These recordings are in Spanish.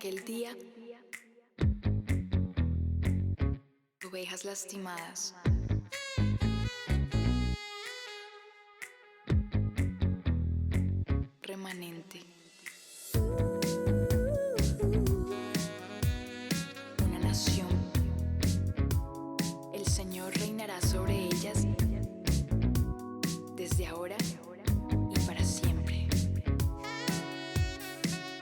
aquel día, ovejas lastimadas. Remanente. Una nación. El Señor reinará sobre ellas desde ahora y para siempre.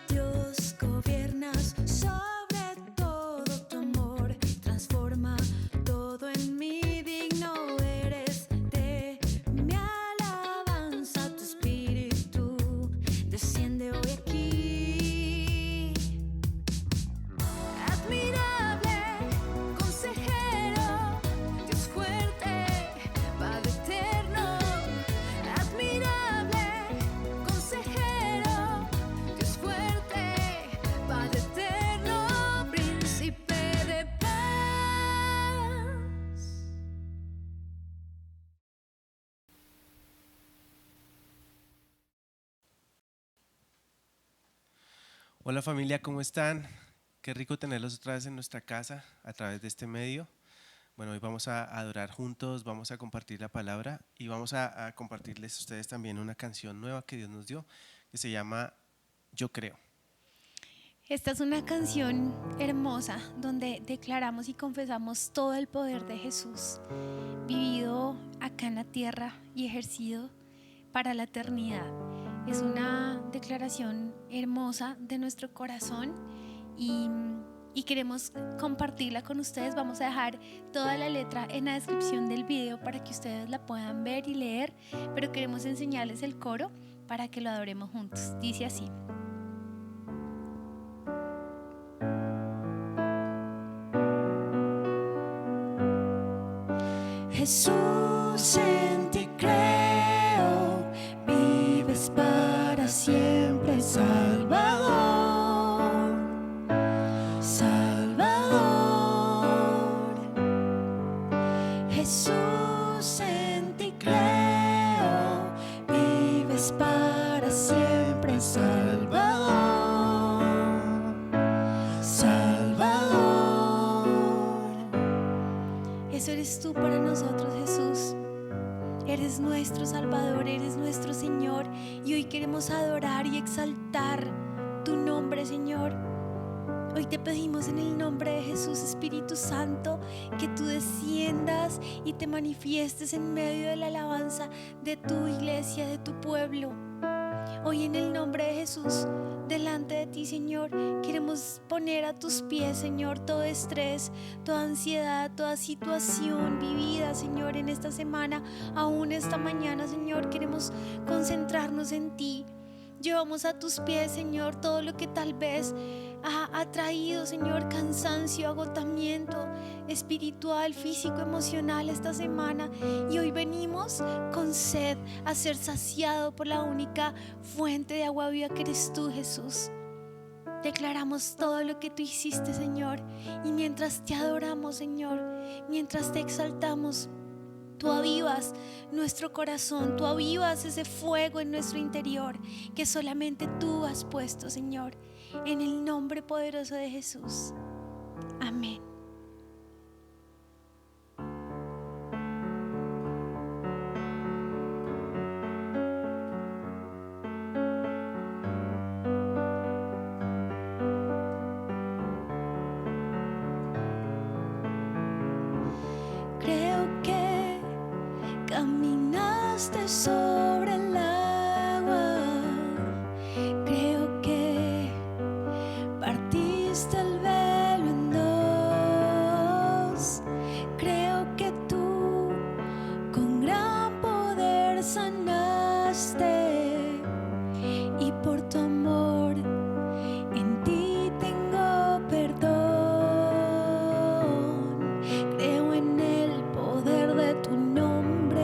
Dios, gobiernas sobre todo, tu amor transforma todo en mí. Digno eres de mi alabanza, tu espíritu desciende hoy aquí. Admirable, consejero, Dios fuerte, Padre eterno. Admirable, consejero, Dios fuerte, Padre eterno, príncipe de paz. Hola familia, ¿cómo están? Qué rico tenerlos otra vez en nuestra casa a través de este medio. Bueno, hoy vamos a adorar juntos, vamos a compartir la palabra y vamos a compartirles a ustedes también una canción nueva que Dios nos dio que se llama Yo Creo. Esta es una canción hermosa donde declaramos y confesamos todo el poder de Jesús, vivido acá en la tierra y ejercido para la eternidad. Es una declaración hermosa de nuestro corazón y queremos compartirla con ustedes. Vamos a dejar toda la letra en la descripción del video para que ustedes la puedan ver y leer, pero queremos enseñarles el coro para que lo adoremos juntos. Dice así: Jesús, en ti creo, vives para siempre, Salvador, Salvador. Jesús, en ti creo, vives para siempre, Salvador, Salvador. Eso eres tú para nosotros, Jesús. Eres nuestro Salvador, eres nuestro Señor, y hoy queremos adorar y exaltar tu nombre, Señor. Hoy te pedimos en el nombre de Jesús, Espíritu Santo, que tú desciendas y te manifiestes en medio de la alabanza de tu iglesia, de tu pueblo. Hoy en el nombre de Jesús, delante de ti, Señor, queremos poner a tus pies, Señor, todo estrés, toda ansiedad, toda situación vivida, Señor, en esta semana, aún esta mañana, Señor. Queremos concentrarnos en ti. Llevamos a tus pies, Señor, todo lo que tal vez ha traído, Señor, cansancio, agotamiento espiritual, físico, emocional esta semana. Y hoy venimos con sed a ser saciado por la única fuente de agua viva que eres tú, Jesús. Declaramos todo lo que tú hiciste, Señor, y mientras te adoramos, Señor, mientras te exaltamos, tú avivas nuestro corazón, tú avivas ese fuego en nuestro interior que solamente tú has puesto, Señor, en el nombre poderoso de Jesús. Amén. Creo que caminaste sobre el agua. Creo que partiste el velo en dos. Creo que tú con gran poder sanaste, y por tu amor en ti tengo perdón. Creo en el poder de tu nombre,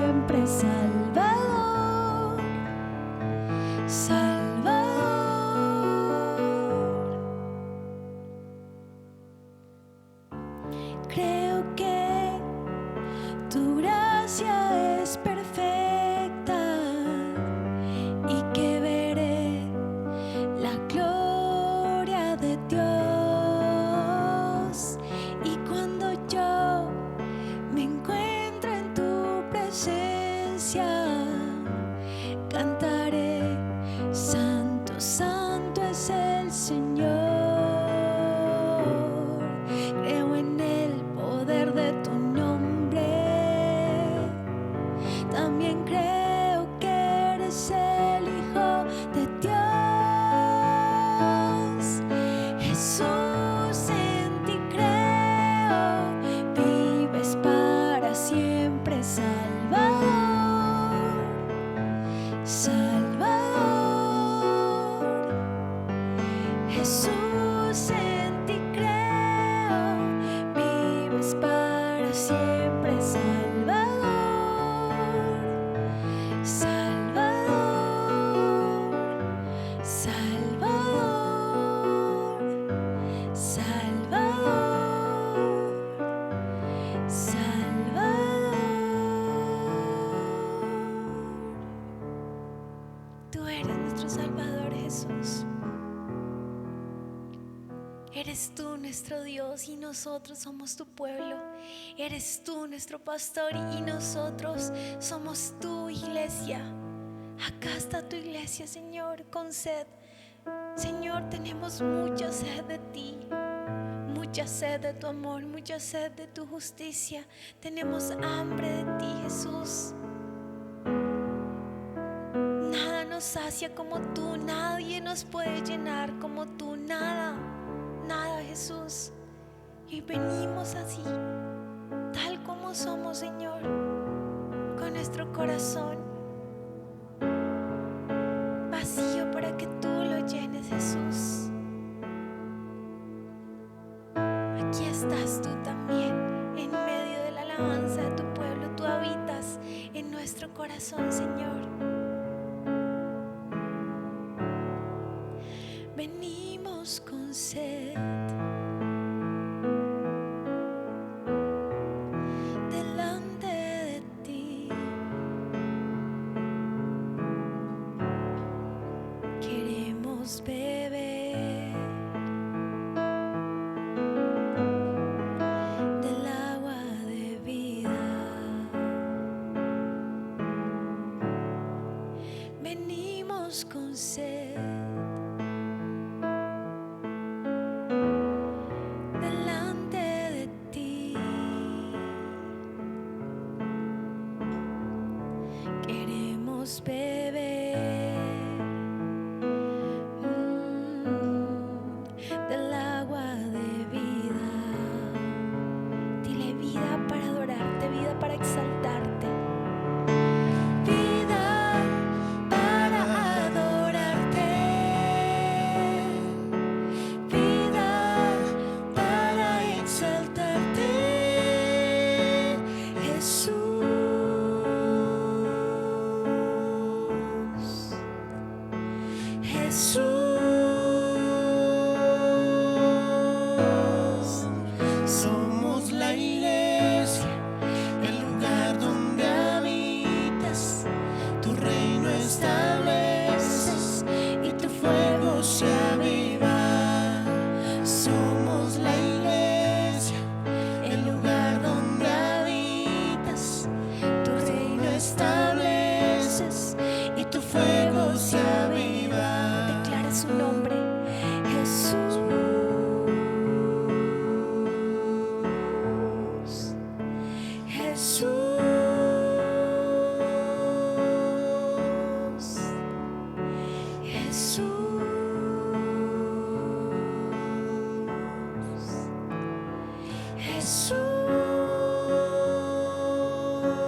siempre, Salvador, Salvador. Creo que tu gracia es perfecta y que veré la gloria de Dios. Y cuando yo me encuentro en tu presencia, cantaré: Santo, Santo es el Señor. Creo en el poder de tu nombre. También creo que eres el Hijo de Dios. Jesús, en ti creo. Vives para siempre, Salvador, Salvador. Jesús, en ti creo. Vives para siempre, Salvador, Salvador, Salvador, Salvador, Salvador. Tú eres nuestro Salvador, Jesús. Eres tú nuestro Dios y nosotros somos tu pueblo. Eres tú nuestro pastor y nosotros somos tu iglesia. Acá está tu iglesia, Señor, con sed. Señor, tenemos mucha sed de ti, mucha sed de tu amor, mucha sed de tu justicia. Tenemos hambre de ti, Jesús. Nada nos sacia como tú, nadie nos puede llenar como tú, nada, nada, Jesús. Y venimos así, tal como somos, Señor, con nuestro corazón vacío para que tú lo llenes, Jesús. Aquí estás tú también, en medio de la alabanza de tu pueblo. Tú habitas en nuestro corazón, Señor. Venimos con sed delante de ti. Queremos beber del agua de vida. Venimos con sed delante de ti. Queremos beber del agua de vida. Dile: vida para adorarte, vida para exaltarte, vida para adorarte, vida para exaltarte, Jesús, Jesús. Somos la iglesia, el lugar donde habitas, tu reino estableces y tu fuego se aviva. Somos la iglesia, el lugar donde habitas, tu reino estableces y tu fuego se aviva. Declara su nombre, Jesús, Jesús, Jesús,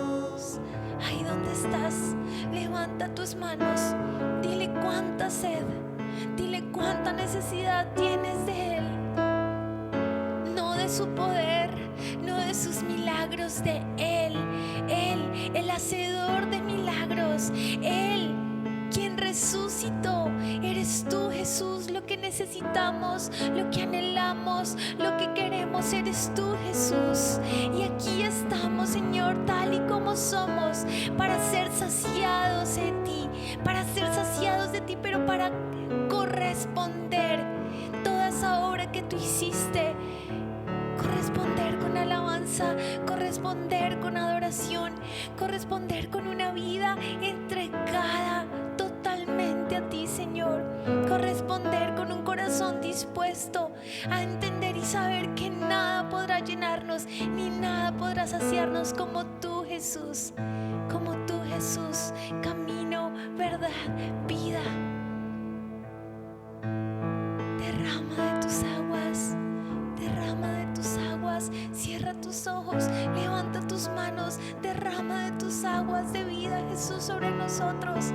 Jesús. Ahí donde estás, levanta tus manos, dile cuánta sed, dile cuánta necesidad tienes de Él. No de su poder, no de sus milagros, de Él. Él el hacedor de milagros, Él quien resucitó. Eres tú, Jesús, lo que necesitamos, lo que anhelamos, lo que queremos, eres tú, Jesús. Y aquí estamos, Señor, tal y como somos, para ser saciados de ti, para ser saciados de ti, pero para corresponder toda esa obra que tú hiciste, corresponder con alabanza, corresponder con adoración, corresponder con una vida entregada totalmente a ti, Señor, corresponder con un corazón dispuesto a entender y saber que nada podrá llenarnos ni nada podrá saciarnos como tú, Jesús, como tú, Jesús, camino, verdad, vida. Derrama de tus aguas, derrama de tus aguas, cierra tus ojos, levanta tus manos, derrama de tus aguas de vida, Jesús, sobre nosotros.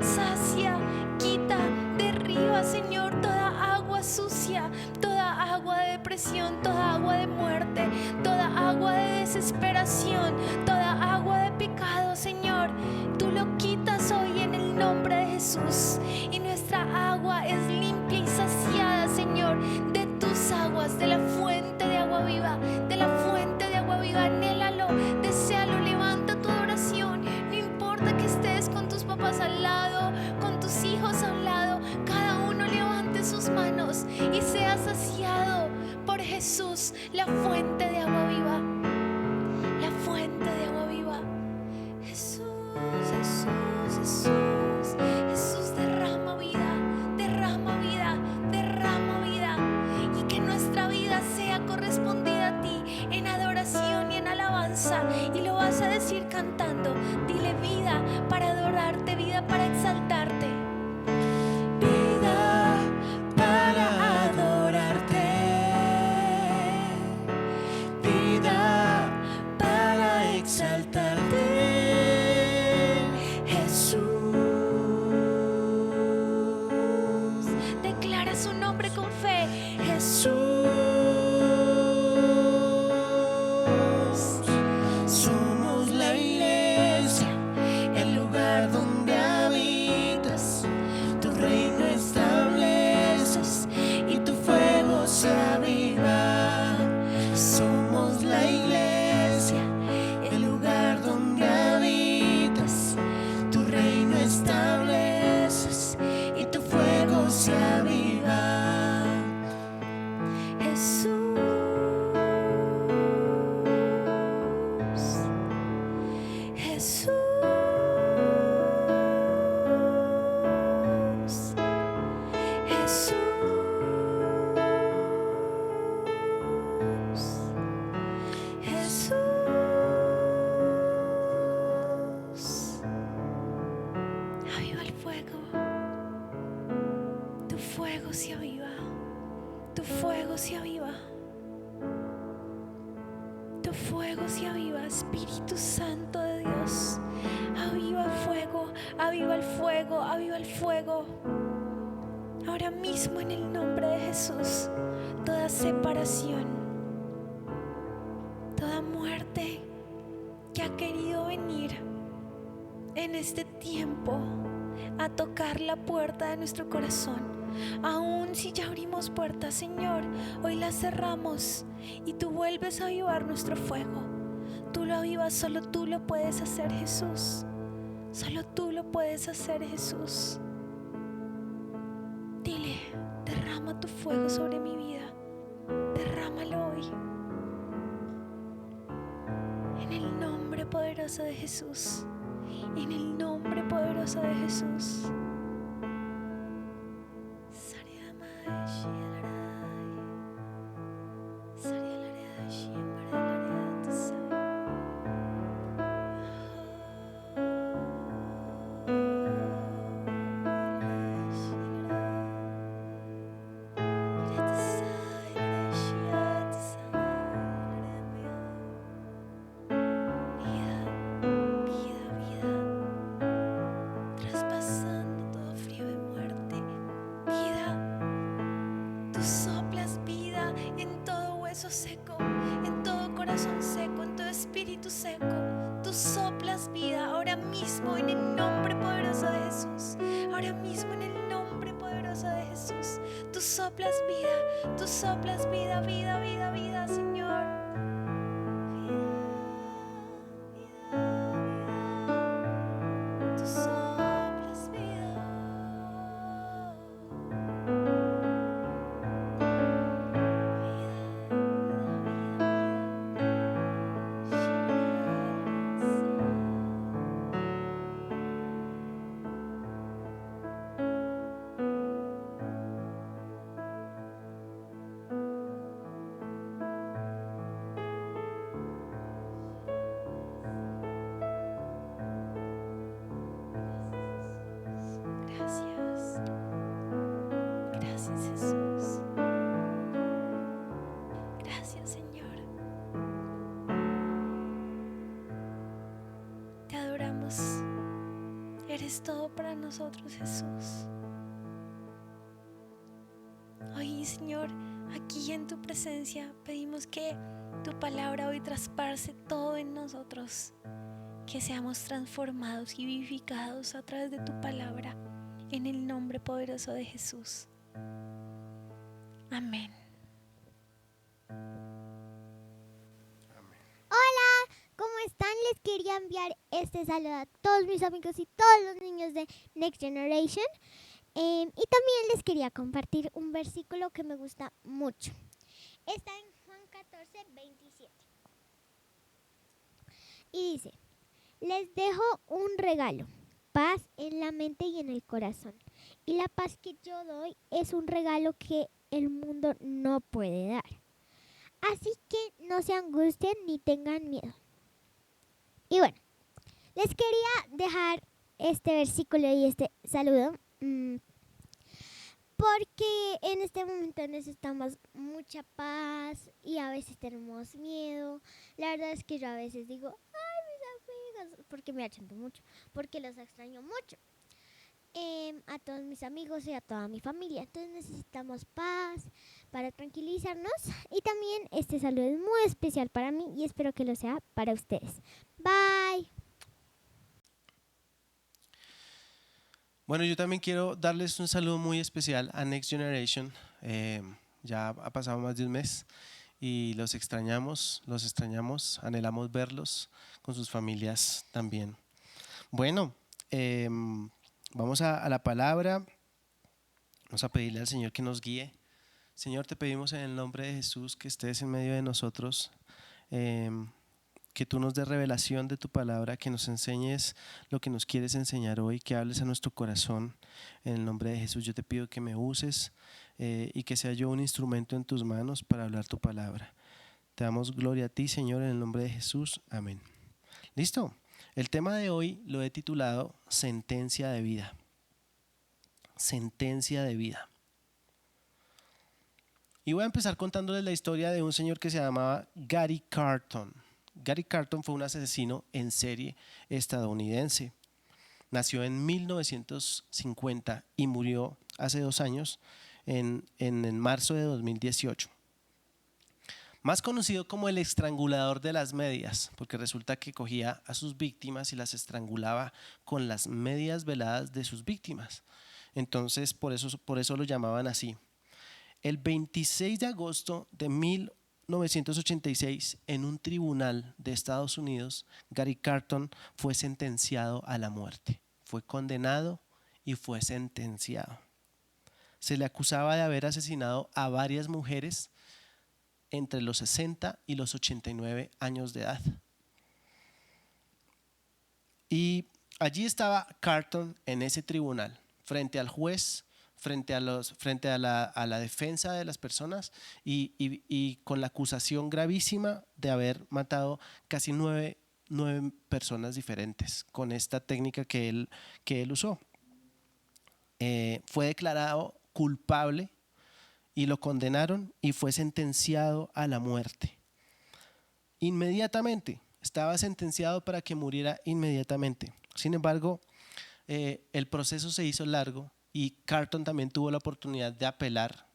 Sacia, quita, derriba, Señor, toda agua sucia, toda agua de depresión, toda agua de muerte, toda agua de desesperación, toda agua de pecado, Señor. Tú lo quitas hoy en el nombre de Jesús, y nuestra agua es limpia y saciada, Señor, de tus aguas, de la fuente de agua viva, de la fuente de agua viva. Anhélalo, deséalo, levanta tu adoración. No importa que estés con tus papás al lado, con tus hijos a un lado, cada uno levante sus manos y sea saciado por Jesús, la fuente de agua viva, la fuente de agua viva. Jesús, Jesús, Jesús, Jesús, derrama vida, derrama vida, derrama vida, y que nuestra vida sea correspondida a ti en adoración y en alabanza. Y lo vas a decir cantando. Dile: vida para adorarte, vida para exaltarte, vida para adorarte, vida para exaltarte, Jesús. Declara su nombre con fe, Jesús. Somos la iglesia, el lugar donde habitas, tu reino estableces y tu fuego se aviva. Somos la iglesia, el lugar donde habitas, tu reino estableces y tu fuego se aviva. Jesús, Jesús, Jesús, Jesús. Aviva el fuego, tu fuego se aviva, tu fuego se aviva, tu fuego se aviva, Espíritu Santo de Dios. Aviva el fuego, aviva el fuego, aviva el fuego. Ahora mismo, en el nombre de Jesús, toda separación, toda muerte que ha querido venir en este tiempo a tocar la puerta de nuestro corazón, aún si ya abrimos puertas, Señor, hoy las cerramos y tú vuelves a avivar nuestro fuego. Tú lo avivas, solo tú lo puedes hacer, Jesús. Solo tú lo puedes hacer, Jesús. Dile: derrama tu fuego sobre mi vida, derrámalo hoy, en el nombre poderoso de Jesús, en el nombre poderoso de Jesús. Vida, vida, vida, traspasando soplas vida, tú soplas vida, vida, vida, vida, Señor. Vida, vida, vida. Tú soplas vida. Gracias. Gracias, Jesús. Gracias, Señor. Te adoramos. Eres todo para nosotros, Jesús. Hoy, Señor, aquí en tu presencia pedimos que tu palabra hoy traspase todo en nosotros, que seamos transformados y vivificados a través de tu palabra, en el nombre poderoso de Jesús. Amén. ¿Cómo están? Les quería enviar este saludo a todos mis amigos y todos los niños de Next Generation. Y también les quería compartir un versículo que me gusta mucho. Está en Juan 14:27. Y dice: les dejo un regalo, paz en la mente y en el corazón. Y la paz que yo doy es un regalo que el mundo no puede dar. Así que no se angustien ni tengan miedo. Y bueno, les quería dejar este versículo y este saludo porque en este momento necesitamos mucha paz y a veces tenemos miedo. La verdad es que yo a veces digo, ay, mis amigos, porque me achanto mucho, porque los extraño mucho. A todos mis amigos y a toda mi familia. Entonces necesitamos paz para tranquilizarnos. Y también este saludo es muy especial para mí y espero que lo sea para ustedes. Bye. Bueno, yo también quiero darles un saludo muy especial a Next Generation. Ya ha pasado más de un mes y los extrañamos, anhelamos verlos con sus familias también. Bueno, vamos a la palabra, vamos a pedirle al Señor que nos guíe. Señor, te pedimos en el nombre de Jesús que estés en medio de nosotros, que tú nos des revelación de tu palabra, que nos enseñes lo que nos quieres enseñar hoy, que hables a nuestro corazón. En el nombre de Jesús yo te pido que me uses y que sea yo un instrumento en tus manos para hablar tu palabra. Te damos gloria a ti, Señor, en el nombre de Jesús. Amén. ¿Listo? El tema de hoy lo he titulado Sentencia de vida. Sentencia de vida. Y voy a empezar contándoles la historia de un señor que se llamaba Gary Carton. Gary Carton fue un asesino en serie estadounidense. Nació en 1950 y murió hace 2 años, en marzo de 2018. Más conocido como el estrangulador de las medias, porque resulta que cogía a sus víctimas y las estrangulaba con las medias veladas de sus víctimas. Entonces, por eso lo llamaban así. El 26 de agosto de 1986, en un tribunal de Estados Unidos, Gary Carton fue sentenciado a la muerte. Fue condenado y fue sentenciado. Se le acusaba de haber asesinado a varias mujeres entre los 60 y los 89 años de edad. Y allí estaba Carton en ese tribunal, frente al juez, frente a la defensa de las personas y con la acusación gravísima de haber matado casi 9 personas diferentes con esta técnica que él usó. Fue declarado culpable y lo condenaron y fue sentenciado a la muerte. Inmediatamente, estaba sentenciado para que muriera inmediatamente. Sin embargo, el proceso se hizo largo y Carton también tuvo la oportunidad de apelar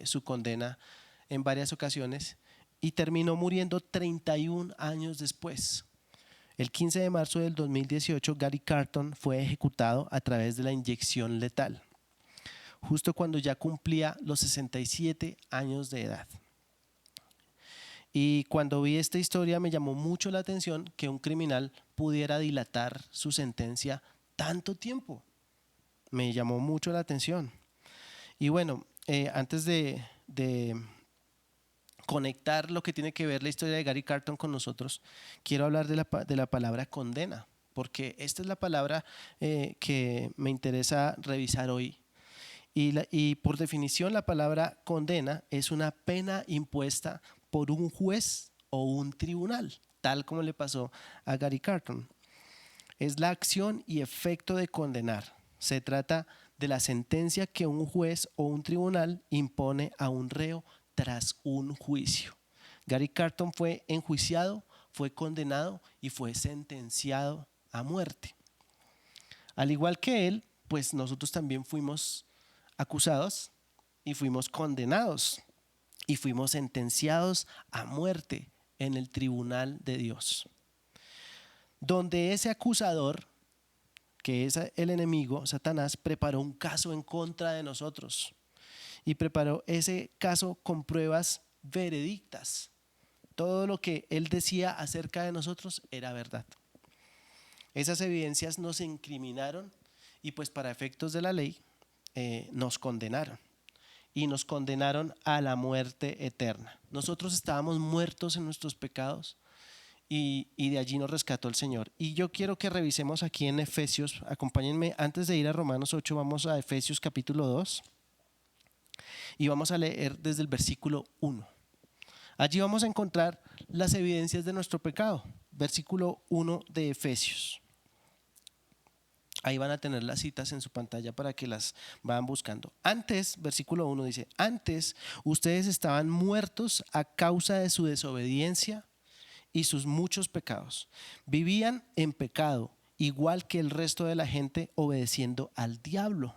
su condena en varias ocasiones y terminó muriendo 31 años después. El 15 de marzo del 2018, Gary Carton fue ejecutado a través de la inyección letal. justo cuando ya cumplía los 67 años de edad. Y cuando vi esta historia me llamó mucho la atención que un criminal pudiera dilatar su sentencia tanto tiempo. Me llamó mucho la atención. Y bueno, antes de conectar lo que tiene que ver la historia de Gary Carton con nosotros, quiero hablar de la palabra condena, porque esta es la palabra que me interesa revisar hoy. Y por definición la palabra condena es una pena impuesta por un juez o un tribunal, tal como le pasó a Gary Carton. Es la acción y efecto de condenar. Se trata de la sentencia que un juez o un tribunal impone a un reo tras un juicio. Gary Carton fue enjuiciado, fue condenado y fue sentenciado a muerte. Al igual que él, pues nosotros también fuimos acusados y fuimos condenados y fuimos sentenciados a muerte en el tribunal de Dios, donde ese acusador, que es el enemigo, Satanás, preparó un caso en contra de nosotros y preparó ese caso con pruebas veredictas. Todo lo que él decía acerca de nosotros era verdad. Esas evidencias nos incriminaron y pues para efectos de la ley nos condenaron. Y nos condenaron a la muerte eterna. Nosotros estábamos muertos en nuestros pecados y de allí nos rescató el Señor. Y yo quiero que revisemos aquí en Efesios, acompáñenme, antes de ir a Romanos 8, vamos a Efesios capítulo 2 y vamos a leer desde el versículo 1. Allí vamos a encontrar las evidencias de nuestro pecado. Versículo 1 de Efesios. Ahí van a tener las citas en su pantalla para que las vayan buscando. Antes, versículo 1 dice, antes ustedes estaban muertos a causa de su desobediencia y sus muchos pecados. Vivían en pecado, igual que el resto de la gente, obedeciendo al diablo,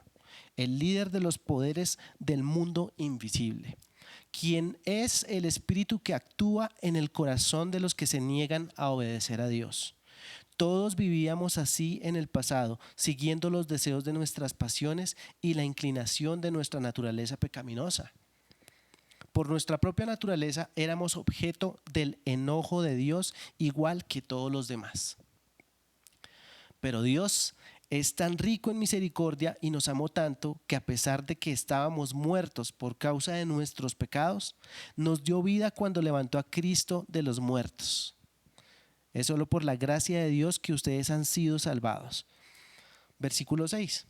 el líder de los poderes del mundo invisible, quien es el espíritu que actúa en el corazón de los que se niegan a obedecer a Dios. Todos vivíamos así en el pasado, siguiendo los deseos de nuestras pasiones y la inclinación de nuestra naturaleza pecaminosa. Por nuestra propia naturaleza éramos objeto del enojo de Dios, igual que todos los demás. Pero Dios es tan rico en misericordia y nos amó tanto que a pesar de que estábamos muertos por causa de nuestros pecados, nos dio vida cuando levantó a Cristo de los muertos. Es solo por la gracia de Dios que ustedes han sido salvados. Versículo 6.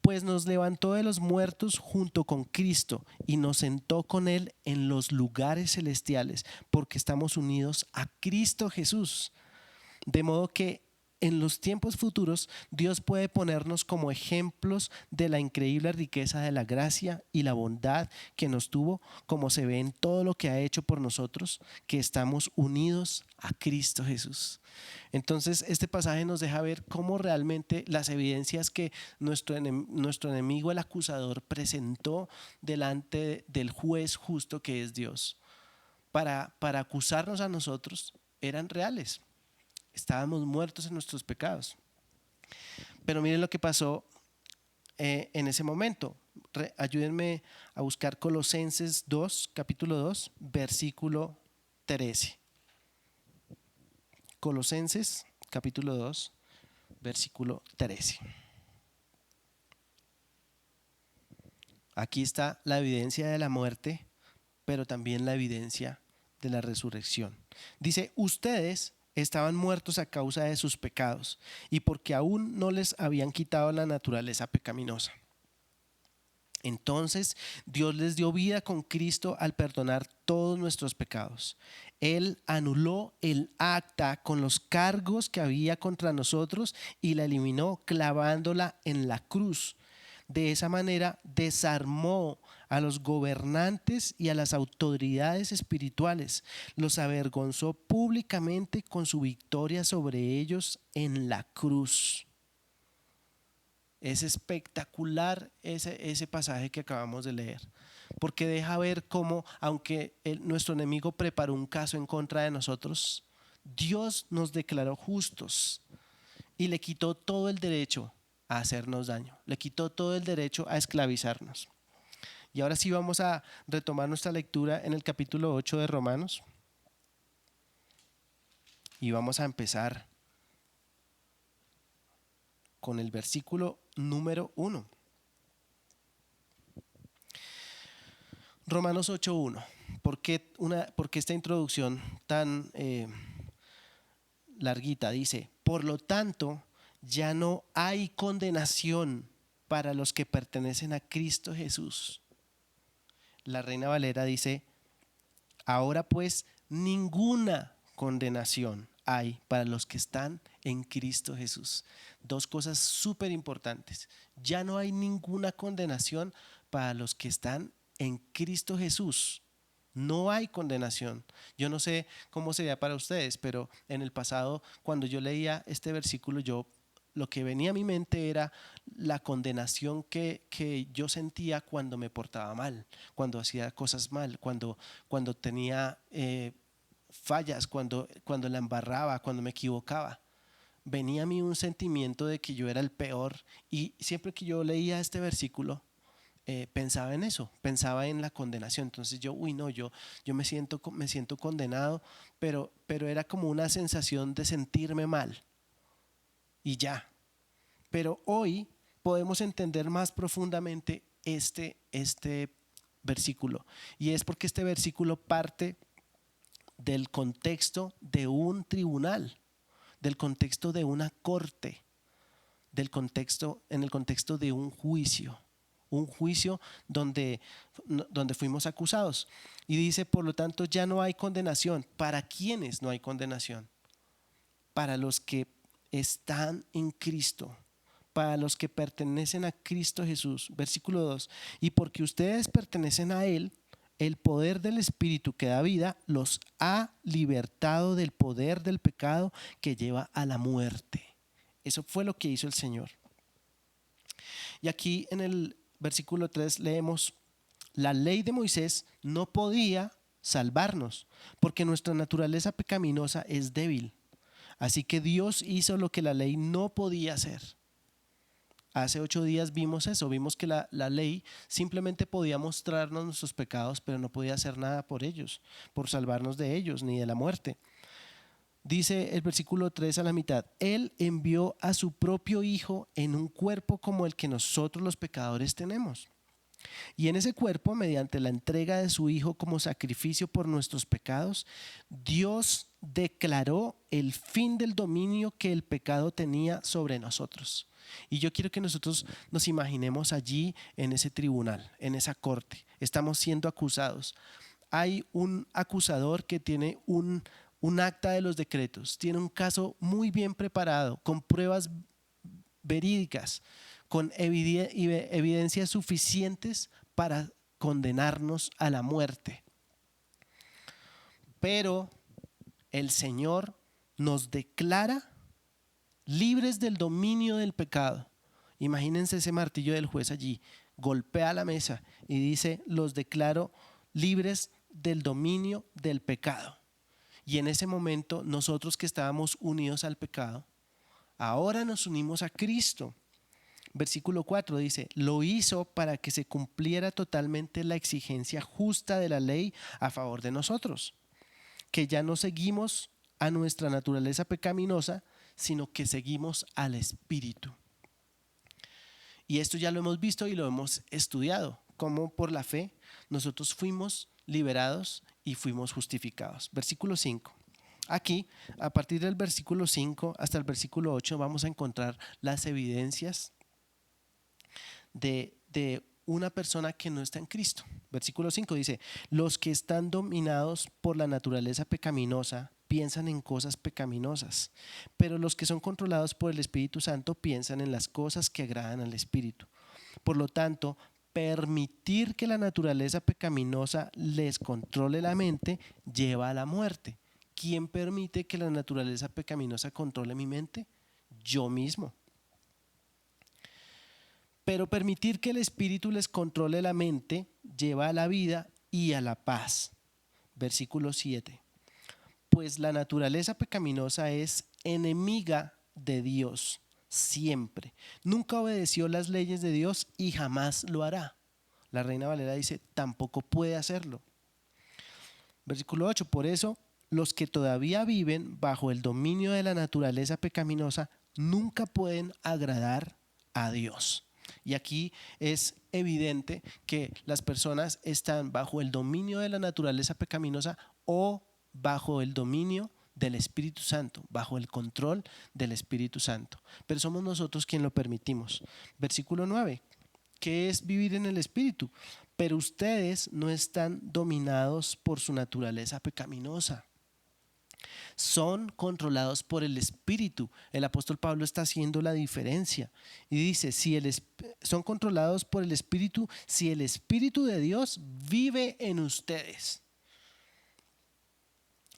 Pues nos levantó de los muertos junto con Cristo y nos sentó con Él en los lugares celestiales, porque estamos unidos a Cristo Jesús. De modo que en los tiempos futuros Dios puede ponernos como ejemplos de la increíble riqueza de la gracia y la bondad que nos tuvo, como se ve en todo lo que ha hecho por nosotros, que estamos unidos a Cristo Jesús. Entonces este pasaje nos deja ver cómo realmente las evidencias que nuestro enemigo, el acusador, presentó delante del juez justo que es Dios para acusarnos a nosotros eran reales. Estábamos muertos en nuestros pecados. Pero miren lo que pasó en ese momento. Ayúdenme a buscar Colosenses 2, capítulo 2, versículo 13. Colosenses, capítulo 2, versículo 13. Aquí está la evidencia de la muerte, pero también la evidencia de la resurrección. Dice, ustedes estaban muertos a causa de sus pecados y porque aún no les habían quitado la naturaleza pecaminosa. Entonces Dios les dio vida con Cristo al perdonar todos nuestros pecados. Él anuló el acta con los cargos que había contra nosotros y la eliminó clavándola en la cruz. De esa manera desarmó a los gobernantes y a las autoridades espirituales, los avergonzó públicamente con su victoria sobre ellos en la cruz. Es espectacular ese pasaje que acabamos de leer, porque deja ver cómo, aunque nuestro enemigo preparó un caso en contra de nosotros, Dios nos declaró justos y le quitó todo el derecho a hacernos daño, le quitó todo el derecho a esclavizarnos. Y ahora sí vamos a retomar nuestra lectura en el capítulo 8 de Romanos. Y vamos a empezar con el versículo número 1. Romanos 8:1. ¿Por qué esta introducción tan larguita? Dice, por lo tanto, ya no hay condenación para los que pertenecen a Cristo Jesús. La Reina Valera dice, ahora pues ninguna condenación hay para los que están en Cristo Jesús. Dos cosas súper importantes. Ya no hay ninguna condenación para los que están en Cristo Jesús. No hay condenación. Yo no sé cómo sería para ustedes, pero en el pasado, cuando yo leía este versículo, lo que venía a mi mente era la condenación que yo sentía cuando me portaba mal, cuando hacía cosas mal, cuando tenía fallas, cuando la embarraba, cuando me equivocaba. Venía a mí un sentimiento de que yo era el peor, y siempre que yo leía este versículo, pensaba en eso, pensaba en la condenación. Entonces yo me siento condenado, pero era como una sensación de sentirme mal y ya. Pero hoy podemos entender más profundamente este versículo, y es porque este versículo parte del contexto de un tribunal, del contexto de una corte, en el contexto de un juicio donde fuimos acusados. Y dice, por lo tanto, ya no hay condenación. ¿Para quiénes no hay condenación? Para los que están en Cristo, para los que pertenecen a Cristo Jesús. Versículo 2, y porque ustedes pertenecen a Él, el poder del Espíritu que da vida los ha libertado del poder del pecado que lleva a la muerte. Eso fue lo que hizo el Señor. Y aquí en el versículo 3 leemos, la ley de Moisés no podía salvarnos porque nuestra naturaleza pecaminosa es débil. Así que Dios hizo lo que la ley no podía hacer. Hace 8 días vimos eso, vimos que la ley simplemente podía mostrarnos nuestros pecados, pero no podía hacer nada por ellos, por salvarnos de ellos ni de la muerte. Dice el versículo 3 a la mitad, Él envió a su propio Hijo en un cuerpo como el que nosotros los pecadores tenemos. Y en ese cuerpo, mediante la entrega de su Hijo como sacrificio por nuestros pecados, Dios declaró el fin del dominio que el pecado tenía sobre nosotros. Y yo quiero que nosotros nos imaginemos allí en ese tribunal, en esa corte. Estamos siendo acusados. Hay un acusador que tiene un acta de los decretos, tiene un caso muy bien preparado, con pruebas verídicas, con evidencias suficientes para condenarnos a la muerte. Pero el Señor nos declara libres del dominio del pecado. Imagínense ese martillo del juez allí, golpea la mesa y dice, los declaro libres del dominio del pecado. Y en ese momento nosotros que estábamos unidos al pecado, ahora nos unimos a Cristo. Versículo 4 dice, lo hizo para que se cumpliera totalmente la exigencia justa de la ley a favor de nosotros, que ya no seguimos a nuestra naturaleza pecaminosa, sino que seguimos al Espíritu. Y esto ya lo hemos visto y lo hemos estudiado, cómo por la fe nosotros fuimos liberados y fuimos justificados. Versículo 5. Aquí, a partir del versículo 5 hasta el versículo 8, vamos a encontrar las evidencias de una persona que no está en Cristo. Versículo 5 dice, los que están dominados por la naturaleza pecaminosa piensan en cosas pecaminosas, pero los que son controlados por el Espíritu Santo piensan en las cosas que agradan al Espíritu. Por lo tanto, permitir que la naturaleza pecaminosa les controle la mente lleva a la muerte. ¿Quién permite que la naturaleza pecaminosa controle mi mente? Yo mismo. Pero permitir que el Espíritu les controle la mente lleva a la vida y a la paz. Versículo 7. Pues la naturaleza pecaminosa es enemiga de Dios siempre. Nunca obedeció las leyes de Dios y jamás lo hará. La Reina Valera dice, tampoco puede hacerlo. Versículo 8, por eso los que todavía viven bajo el dominio de la naturaleza pecaminosa nunca pueden agradar a Dios. Y aquí es evidente que las personas están bajo el dominio de la naturaleza pecaminosa o bajo el dominio del Espíritu Santo, bajo el control del Espíritu Santo. Pero somos nosotros quien lo permitimos. Versículo 9, ¿qué es vivir en el Espíritu? Pero ustedes no están dominados por su naturaleza pecaminosa. Son controlados por el Espíritu. El apóstol Pablo está haciendo la diferencia y dice, son controlados por el Espíritu si el Espíritu de Dios vive en ustedes.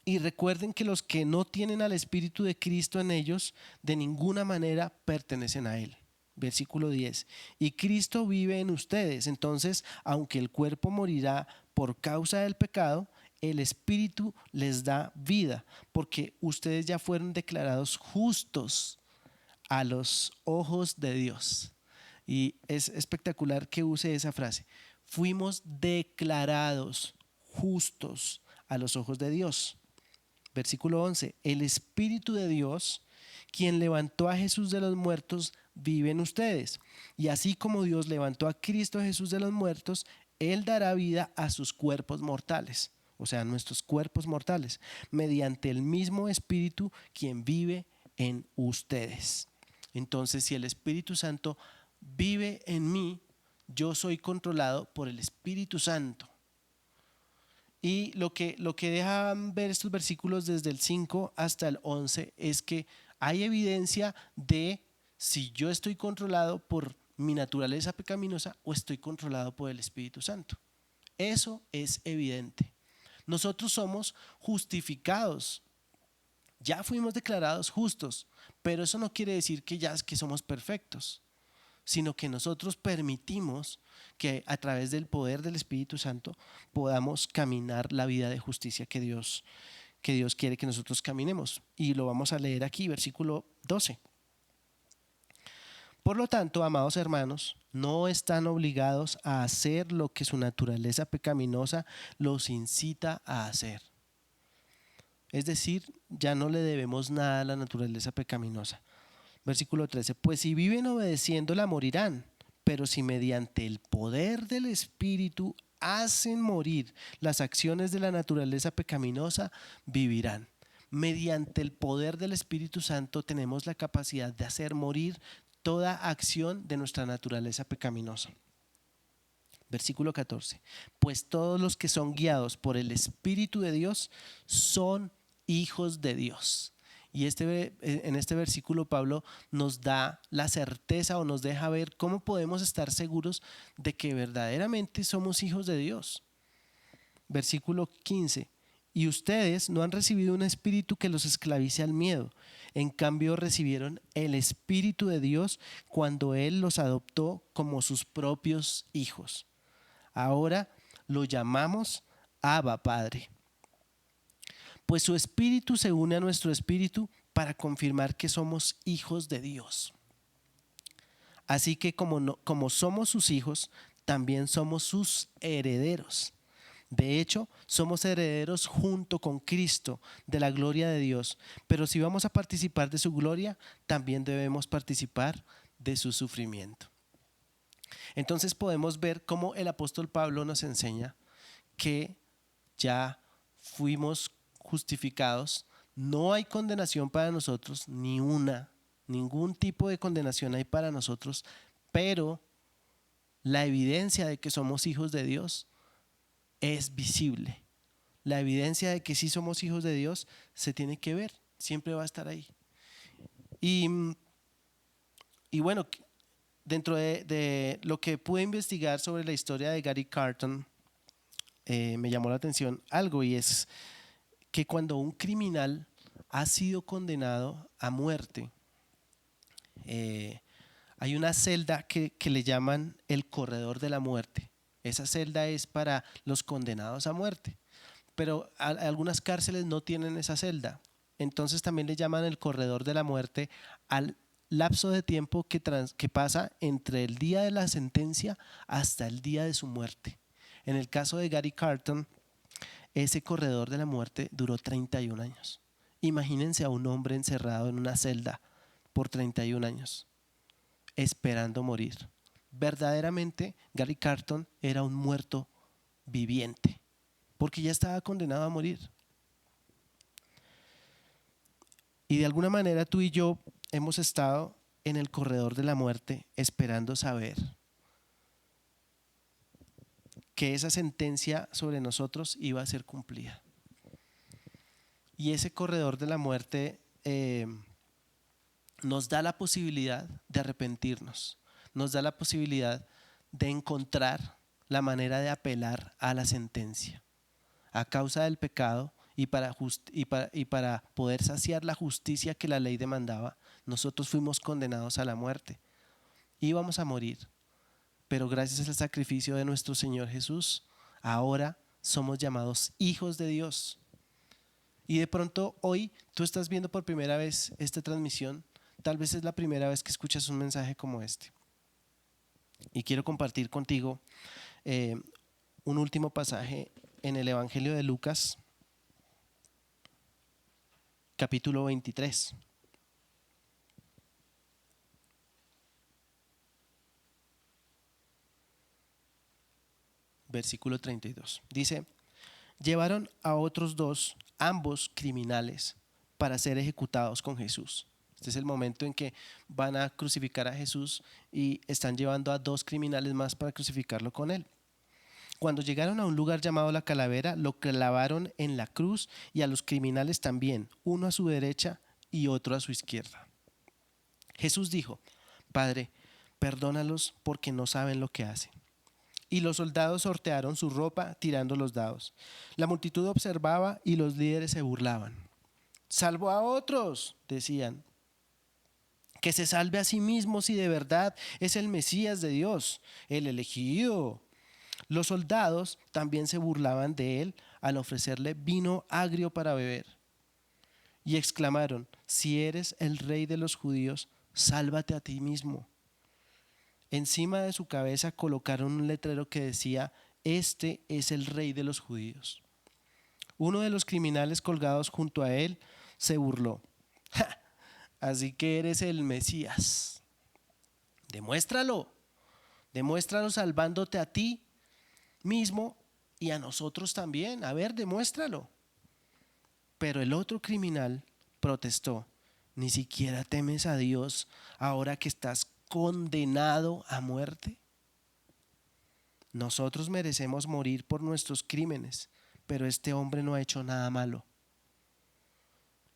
Y recuerden que los que no tienen al Espíritu de Cristo en ellos, de ninguna manera pertenecen a Él. Versículo 10, y Cristo vive en ustedes, entonces aunque el cuerpo morirá por causa del pecado, el Espíritu les da vida, porque ustedes ya fueron declarados justos a los ojos de Dios. Y es espectacular que use esa frase, fuimos declarados justos a los ojos de Dios. Versículo 11, el Espíritu de Dios, quien levantó a Jesús de los muertos, vive en ustedes. Y así como Dios levantó a Cristo Jesús de los muertos, Él dará vida a sus cuerpos mortales, o sea, nuestros cuerpos mortales, mediante el mismo Espíritu quien vive en ustedes. Entonces, si el Espíritu Santo vive en mí, yo soy controlado por el Espíritu Santo. Y lo que dejan ver estos versículos desde el 5 hasta el 11 es que hay evidencia de si yo estoy controlado por mi naturaleza pecaminosa o estoy controlado por el Espíritu Santo. Eso es evidente. Nosotros somos justificados, ya fuimos declarados justos, pero eso no quiere decir que ya que somos perfectos, sino que nosotros permitimos que a través del poder del Espíritu Santo podamos caminar la vida de justicia que Dios quiere que nosotros caminemos. Y lo vamos a leer aquí, versículo 12. Por lo tanto, amados hermanos, no están obligados a hacer lo que su naturaleza pecaminosa los incita a hacer. Es decir, ya no le debemos nada a la naturaleza pecaminosa. Versículo 13, pues si viven obedeciéndola morirán, pero si mediante el poder del Espíritu hacen morir las acciones de la naturaleza pecaminosa, vivirán. Mediante el poder del Espíritu Santo tenemos la capacidad de hacer morir toda acción de nuestra naturaleza pecaminosa. Versículo 14, pues todos los que son guiados por el Espíritu de Dios son hijos de Dios. Y en este versículo Pablo nos da la certeza o nos deja ver cómo podemos estar seguros de que verdaderamente somos hijos de Dios. Versículo 15, y ustedes no han recibido un espíritu que los esclavice al miedo, en cambio recibieron el Espíritu de Dios cuando Él los adoptó como sus propios hijos. Ahora lo llamamos Abba, Padre. Pues su Espíritu se une a nuestro espíritu para confirmar que somos hijos de Dios. Así que como somos sus hijos, también somos sus herederos. De hecho, somos herederos junto con Cristo de la gloria de Dios. Pero si vamos a participar de su gloria, también debemos participar de su sufrimiento. Entonces podemos ver cómo el apóstol Pablo nos enseña que ya fuimos justificados, no hay condenación para nosotros, ningún tipo de condenación hay para nosotros, pero la evidencia de que somos hijos de Dios es visible. La evidencia de que sí somos hijos de Dios se tiene que ver, siempre va a estar ahí. Y bueno, dentro de lo que pude investigar sobre la historia de Gary Carton, me llamó la atención algo, y es que cuando un criminal ha sido condenado a muerte, hay una celda que le llaman el corredor de la muerte. Esa celda es para los condenados a muerte, pero algunas cárceles no tienen esa celda. Entonces también le llaman el corredor de la muerte al lapso de tiempo que pasa entre el día de la sentencia hasta el día de su muerte. En el caso de Gary Carton, ese corredor de la muerte duró 31 años. Imagínense a un hombre encerrado en una celda por 31 años, esperando morir. Verdaderamente, Gary Carton era un muerto viviente, porque ya estaba condenado a morir. Y de alguna manera tú y yo hemos estado en el corredor de la muerte esperando saber que esa sentencia sobre nosotros iba a ser cumplida. Y ese corredor de la muerte nos da la posibilidad de arrepentirnos, nos da la posibilidad de encontrar la manera de apelar a la sentencia. A causa del pecado y para poder saciar la justicia que la ley demandaba, nosotros fuimos condenados a la muerte. Íbamos a morir, pero gracias al sacrificio de nuestro Señor Jesús, ahora somos llamados hijos de Dios. Y de pronto hoy tú estás viendo por primera vez esta transmisión, tal vez es la primera vez que escuchas un mensaje como este. Y quiero compartir contigo un último pasaje en el Evangelio de Lucas, capítulo 23. Versículo 32. Dice: llevaron a otros dos, ambos criminales, para ser ejecutados con Jesús. Este es el momento en que van a crucificar a Jesús y están llevando a dos criminales más para crucificarlo con él. Cuando llegaron a un lugar llamado La Calavera, lo clavaron en la cruz y a los criminales también, uno a su derecha y otro a su izquierda. Jesús dijo: Padre, perdónalos porque no saben lo que hacen. Y los soldados sortearon su ropa tirando los dados. La multitud observaba y los líderes se burlaban. Salvó a otros, decían. Que se salve a sí mismo si de verdad es el Mesías de Dios, el elegido. Los soldados también se burlaban de él al ofrecerle vino agrio para beber. Y exclamaron: si eres el rey de los judíos, sálvate a ti mismo. Encima de su cabeza colocaron un letrero que decía: este es el rey de los judíos. Uno de los criminales colgados junto a él se burló: ¡ja! Así que eres el Mesías. Demuéstralo salvándote a ti mismo y a nosotros también. A ver, demuéstralo. Pero el otro criminal protestó: ¿ni siquiera temes a Dios ahora que estás condenado a muerte? Nosotros merecemos morir por nuestros crímenes, pero este hombre no ha hecho nada malo.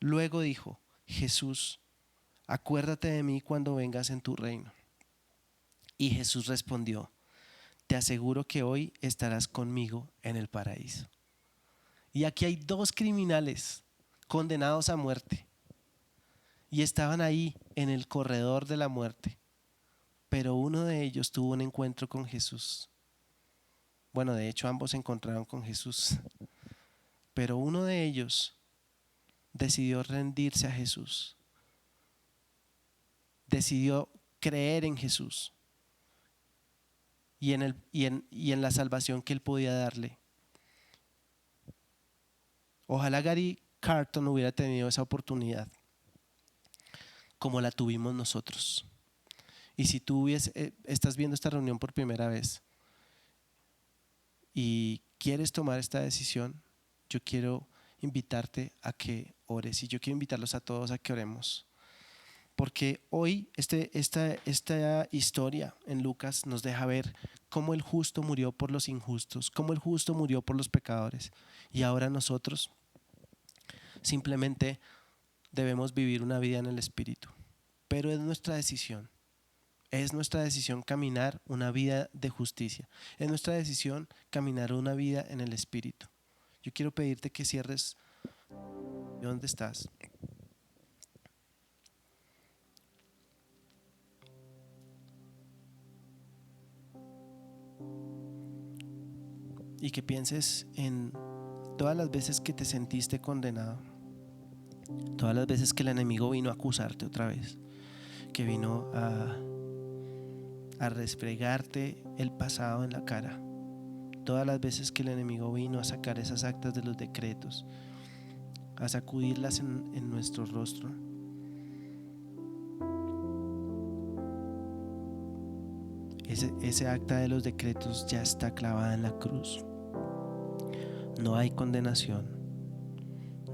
Luego dijo: Jesús, acuérdate de mí cuando vengas en tu reino. Y Jesús respondió: te aseguro que hoy estarás conmigo en el paraíso. Y aquí hay dos criminales condenados a muerte y estaban ahí en el corredor de la muerte, pero uno de ellos tuvo un encuentro con Jesús. Bueno, de hecho ambos se encontraron con Jesús, pero uno de ellos decidió rendirse a Jesús, decidió creer en Jesús y en la salvación que él podía darle. Ojalá Gary Carton hubiera tenido esa oportunidad como la tuvimos nosotros. Y si tú estás viendo esta reunión por primera vez y quieres tomar esta decisión, yo quiero invitarte a que ores, y yo quiero invitarlos a todos a que oremos. Porque hoy esta historia en Lucas nos deja ver cómo el justo murió por los injustos, cómo el justo murió por los pecadores. Y ahora nosotros simplemente debemos vivir una vida en el Espíritu. Pero es nuestra decisión caminar una vida de justicia. Es nuestra decisión caminar una vida en el Espíritu. Yo quiero pedirte que cierres de dónde estás. Y que pienses en todas las veces que te sentiste condenado, todas las veces que el enemigo vino a acusarte otra vez, que vino a restregarte el pasado en la cara. Todas las veces que el enemigo vino a sacar esas actas de los decretos, a sacudirlas en nuestro rostro. Ese acta de los decretos ya está clavada en la cruz. No hay condenación,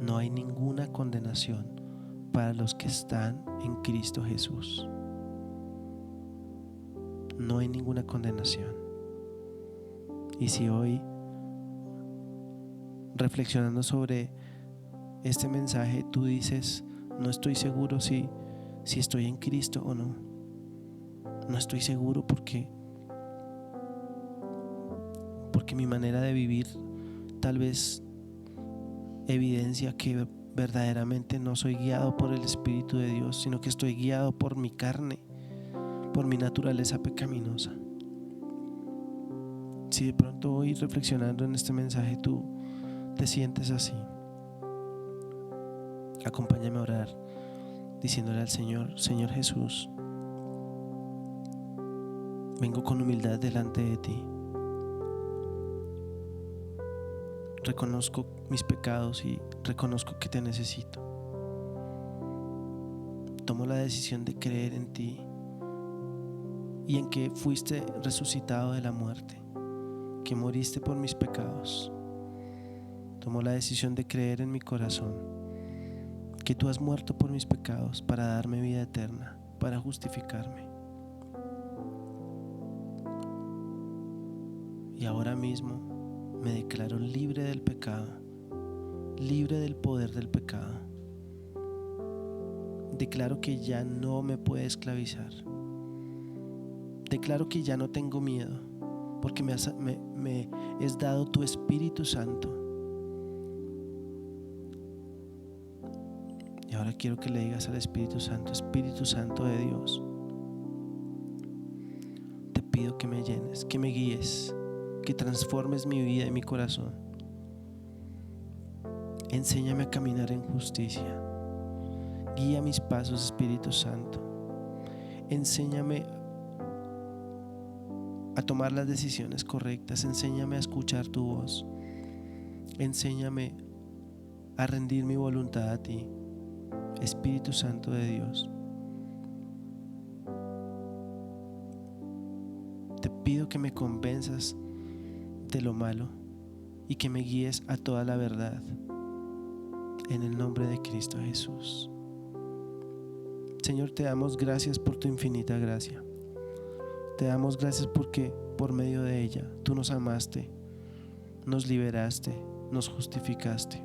no hay ninguna condenación para los que están en Cristo Jesús. No hay ninguna condenación. Y si hoy, reflexionando sobre este mensaje, tú dices, no estoy seguro si estoy en Cristo o no. No estoy seguro porque mi manera de vivir tal vez evidencia que verdaderamente no soy guiado por el Espíritu de Dios, sino que estoy guiado por mi carne, por mi naturaleza pecaminosa. Si de pronto hoy, reflexionando en este mensaje, tú te sientes así, acompáñame a orar diciéndole al Señor: Señor Jesús, vengo con humildad delante de ti. Reconozco mis pecados y reconozco que te necesito. Tomo la decisión de creer en ti y en que fuiste resucitado de la muerte, que moriste por mis pecados. Tomo la decisión de creer en mi corazón que tú has muerto por mis pecados para darme vida eterna, para justificarme. Y ahora mismo me declaro libre del pecado, libre del poder del pecado. Declaro que ya no me puede esclavizar. Declaro que ya no tengo miedo, porque me has dado tu Espíritu Santo. Y ahora quiero que le digas al Espíritu Santo: Espíritu Santo de Dios, te pido que me llenes, que me guíes, que transformes mi vida y mi corazón. Enséñame a caminar en justicia. Guía mis pasos, Espíritu Santo. Enséñame a tomar las decisiones correctas. Enséñame a escuchar tu voz. Enséñame a rendir mi voluntad a ti, Espíritu Santo de Dios. Te pido que me convenzas de lo malo y que me guíes a toda la verdad, en el nombre de Cristo Jesús. Señor, te damos gracias por tu infinita gracia. Te damos gracias porque por medio de ella tú nos amaste, nos liberaste, nos justificaste.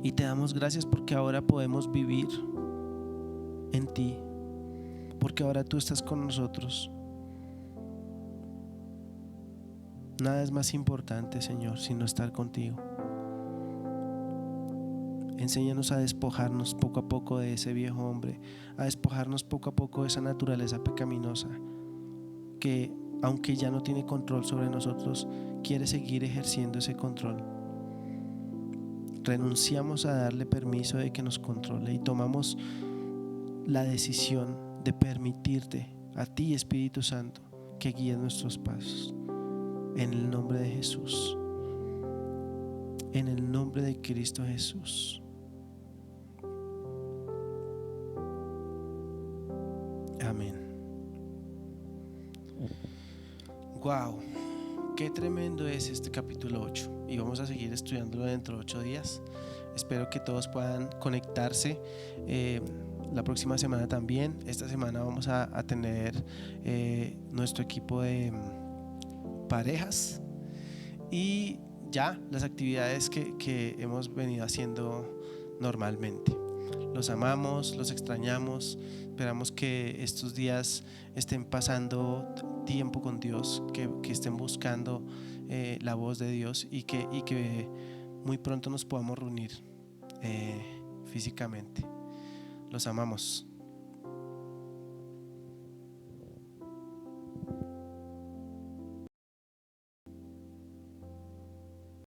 Y te damos gracias porque ahora podemos vivir en ti, porque ahora tú estás con nosotros. Nada es más importante, Señor, sino estar contigo. Enséñanos a despojarnos poco a poco de ese viejo hombre, a despojarnos poco a poco de esa naturaleza pecaminosa que, aunque ya no tiene control sobre nosotros, quiere seguir ejerciendo ese control. Renunciamos a darle permiso de que nos controle y tomamos la decisión de permitirte a ti, Espíritu Santo, que guíe nuestros pasos. En el nombre de Jesús, en el nombre de Cristo Jesús. Amén. Wow, qué tremendo es este capítulo 8 y vamos a seguir estudiándolo dentro de 8 días. Espero que todos puedan conectarse la próxima semana también. Esta semana vamos a tener nuestro equipo de parejas y ya las actividades que hemos venido haciendo normalmente. Los amamos, los extrañamos, esperamos que estos días estén pasando tiempo con Dios, que estén buscando la voz de Dios y que muy pronto nos podamos reunir físicamente. Los amamos.